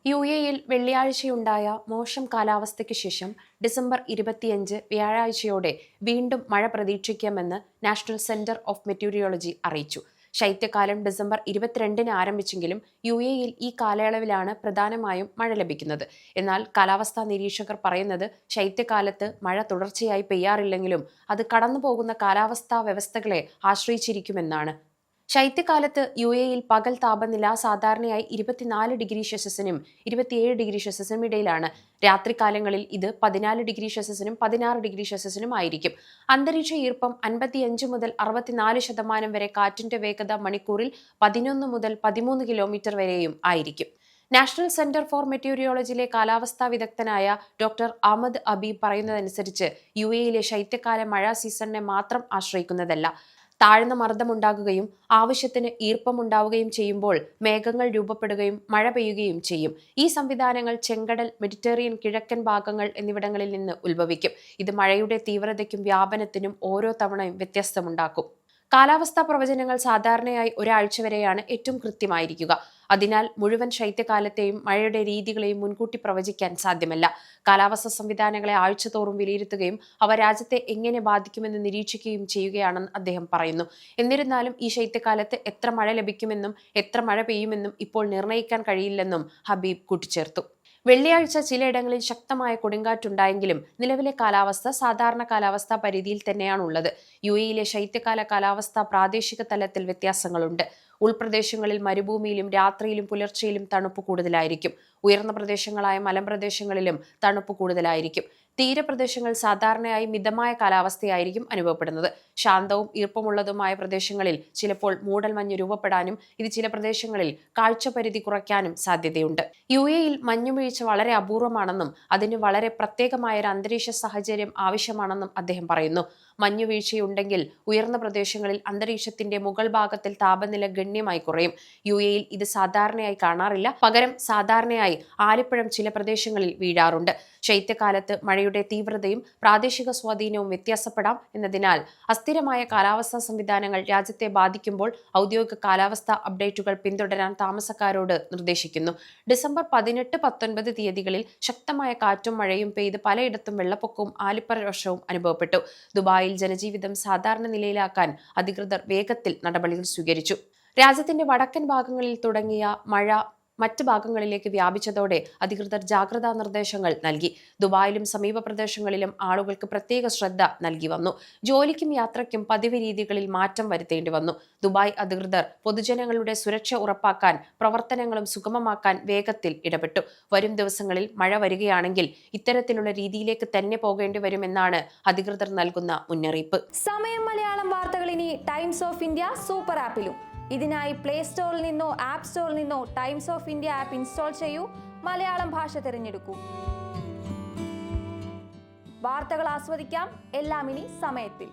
യുഎഇയിൽ വെള്ളിയാഴ്ചയുണ്ടായ മോശം കാലാവസ്ഥയ്ക്ക് ശേഷം ഡിസംബർ 25 വ്യാഴാഴ്ചയോടെ വീണ്ടും മഴ പ്രതീക്ഷിക്കാമെന്ന് നാഷണൽ സെന്റർ ഓഫ് മെറ്റീരിയോളജി അറിയിച്ചു. ശൈത്യകാലം ഡിസംബർ 22-ന് ആരംഭിച്ചെങ്കിലും യുഎഇയിൽ ഈ കാലയളവിലാണ് പ്രധാനമായും മഴ ലഭിക്കുന്നത്. എന്നാൽ കാലാവസ്ഥാ നിരീക്ഷകർ പറയുന്നത് ശൈത്യകാലത്ത് മഴ തുടർച്ചയായി പെയ്യാറില്ലെങ്കിലും അത് കടന്നുപോകുന്ന കാലാവസ്ഥാ വ്യവസ്ഥകളെ ആശ്രയിച്ചിരിക്കുമെന്നാണ്. ശൈത്യകാലത്ത് യുഎഇയിൽ പകൽ താപനില സാധാരണയായി 24 ഡിഗ്രി സെൽഷ്യസിനും 27 ഡിഗ്രി സെൽഷ്യസിനും ഇടയിലാണ്. രാത്രികാലങ്ങളിൽ ഇത് 14 ഡിഗ്രി സെൽഷ്യസിനും 16 ഡിഗ്രി സെൽഷ്യസിനും ആയിരിക്കും. അന്തരീക്ഷ ഈർപ്പം 55 മുതൽ 64% വരെ, കാറ്റിന്റെ വേഗത മണിക്കൂറിൽ 11 മുതൽ 13 കിലോമീറ്റർ വരെയും ആയിരിക്കും. നാഷണൽ സെന്റർ ഫോർ മെറ്റീരിയോളജിയിലെ കാലാവസ്ഥാ വിദഗ്ധനായ ഡോക്ടർ അഹമ്മദ് അബീബ് പറയുന്നതനുസരിച്ച് യുഎഇയിലെ ശൈത്യകാല മഴ സീസണിനെ മാത്രം ആശ്രയിക്കുന്നതല്ല. താഴ്ന്ന മർദ്ദമുണ്ടാകുകയും ആവശ്യത്തിന് ഈർപ്പമുണ്ടാവുകയും ചെയ്യുമ്പോൾ മേഘങ്ങൾ രൂപപ്പെടുകയും മഴ പെയ്യുകയും ചെയ്യും. ഈ സംവിധാനങ്ങൾ ചെങ്കടൽ, മെഡിറ്ററേനിയൻ കിഴക്കൻ ഭാഗങ്ങൾ എന്നിവിടങ്ങളിൽ നിന്ന് ഉത്ഭവിക്കും. ഇത് മഴയുടെ തീവ്രതയ്ക്കും വ്യാപനത്തിനും ഓരോ തവണയും വ്യത്യാസമുണ്ടാക്കും. കാലാവസ്ഥാ പ്രവചനങ്ങൾ സാധാരണയായി ഒരാഴ്ച വരെയാണ് ഏറ്റവും കൃത്യമായിരിക്കുക. അതിനാൽ മുഴുവൻ ശൈത്യകാലത്തെയും മഴയുടെ രീതികളെയും മുൻകൂട്ടി പ്രവചിക്കാൻ സാധ്യമല്ല. കാലാവസ്ഥാ സംവിധാനങ്ങളെ ആഴ്ചതോറും വിലയിരുത്തുകയും അവ രാജ്യത്തെ എങ്ങനെ ബാധിക്കുമെന്ന് നിരീക്ഷിക്കുകയും ചെയ്യുകയാണെന്ന് അദ്ദേഹം പറയുന്നു. എന്നിരുന്നാലും ഈ ശൈത്യകാലത്ത് എത്ര മഴ ലഭിക്കുമെന്നും എത്ര മഴ പെയ്യുമെന്നും ഇപ്പോൾ നിർണ്ണയിക്കാൻ കഴിയില്ലെന്നും ഹബീബ് കൂട്ടിച്ചേർത്തു. വെള്ളിയാഴ്ച ചിലയിടങ്ങളിൽ ശക്തമായ കൊടുങ്കാറ്റുണ്ടായെങ്കിലും നിലവിലെ കാലാവസ്ഥ സാധാരണ കാലാവസ്ഥാ പരിധിയിൽ തന്നെയാണുള്ളത്. യുഎഇയിലെ ശൈത്യകാല കാലാവസ്ഥ പ്രാദേശിക തലത്തിൽ വ്യത്യാസങ്ങളുണ്ട്. ഉൾപ്രദേശങ്ങളിൽ മരുഭൂമിയിലും രാത്രിയിലും പുലർച്ചെയിലും തണുപ്പ് കൂടുതലായിരിക്കും. ഉയർന്ന പ്രദേശങ്ങളായ മലമ്പ്രദേശങ്ങളിലും തണുപ്പ് കൂടുതലായിരിക്കും. തീരപ്രദേശങ്ങൾ സാധാരണയായി മിതമായ കാലാവസ്ഥയായിരിക്കും അനുഭവപ്പെടുന്നത്. ശാന്തവും ഈർപ്പമുള്ളതുമായ പ്രദേശങ്ങളിൽ ചിലപ്പോൾ മൂടൽമഞ്ഞ് രൂപപ്പെടാനും ഇത് ചില പ്രദേശങ്ങളിൽ കാഴ്ചപരിധി കുറയ്ക്കാനും സാധ്യതയുണ്ട്. യുഎഇയിൽ മഞ്ഞുവീഴ്ച വളരെ അപൂർവമാണെന്നും അതിന് വളരെ പ്രത്യേകമായ ഒരു അന്തരീക്ഷ സാഹചര്യം ആവശ്യമാണെന്നും അദ്ദേഹം പറയുന്നു. മഞ്ഞുവീഴ്ചയുണ്ടെങ്കിൽ ഉയർന്ന പ്രദേശങ്ങളിൽ അന്തരീക്ഷത്തിന്റെ മുകൾ ഭാഗത്തിൽ താപനില ഗണ്യമായി കുറയും. യുഎഇയിൽ ഇത് സാധാരണയായി കാണാറില്ല. പകരം സാധാരണയായി ആലിപ്പഴം ചില പ്രദേശങ്ങളിൽ വീഴാറുണ്ട്. ശൈത്യകാലത്ത് മഴയുടെ തീവ്രതയും പ്രാദേശിക സ്വാധീനവും വ്യത്യാസപ്പെടാം എന്നതിനാൽ അസ്ഥിരമായ കാലാവസ്ഥാ സംവിധാനങ്ങൾ രാജ്യത്തെ ബാധിക്കുമ്പോൾ ഔദ്യോഗിക കാലാവസ്ഥാ അപ്ഡേറ്റുകൾ പിന്തുടരാൻ താമസക്കാരോട് നിർദ്ദേശിക്കുന്നു. ഡിസംബർ 18, 19 തീയതികളിൽ ശക്തമായ കാറ്റും മഴയും പെയ്ത് പലയിടത്തും വെള്ളപ്പൊക്കവും ആലിപ്പഴവർഷവും അനുഭവപ്പെട്ടു. ദുബായിൽ ജനജീവിതം സാധാരണ നിലയിലാക്കാൻ അധികൃതർ വേഗത്തിൽ നടപടികൾ സ്വീകരിച്ചു. രാജ്യത്തിന്റെ വടക്കൻ ഭാഗങ്ങളിൽ തുടങ്ങിയ മഴ മറ്റ് ഭാഗങ്ങളിലേക്ക് വ്യാപിച്ചതോടെ അധികൃതർ ജാഗ്രതാ നിർദ്ദേശങ്ങൾ നൽകി. ദുബായിലും സമീപ പ്രദേശങ്ങളിലും ആളുകൾക്ക് പ്രത്യേക ശ്രദ്ധ നൽകി വന്നു. ജോലിക്കും യാത്രയ്ക്കും പതിവ് രീതികളിൽ മാറ്റം വരുത്തേണ്ടി വന്നു. ദുബായ് അധികൃതർ പൊതുജനങ്ങളുടെ സുരക്ഷ ഉറപ്പാക്കാൻ പ്രവർത്തനങ്ങളും സുഗമമാക്കാൻ വേഗത്തിൽ ഇടപെട്ടു. വരും ദിവസങ്ങളിൽ മഴ വരികയാണെങ്കിൽ ഇത്തരത്തിലുള്ള രീതിയിലേക്ക് തന്നെ പോകേണ്ടി വരുമെന്നാണ് അധികൃതർ നൽകുന്ന മുന്നറിയിപ്പ്. സമയം മലയാളം വാർത്തകൾ ഇനി ടൈംസ് ഓഫ് ഇന്ത്യ സൂപ്പർ ആപ്പിലും. ഇതിനായി പ്ലേ സ്റ്റോറിൽ നിന്നോ ആപ്പ് സ്റ്റോറിൽ നിന്നോ times of India app install ചെയ്യൂ. മലയാളം ഭാഷ തിരഞ്ഞെടുക്കൂ. വാർത്തകൾ ആസ്വദിക്കാം. എല്ലാം ഇനി സമയത്തിൽ.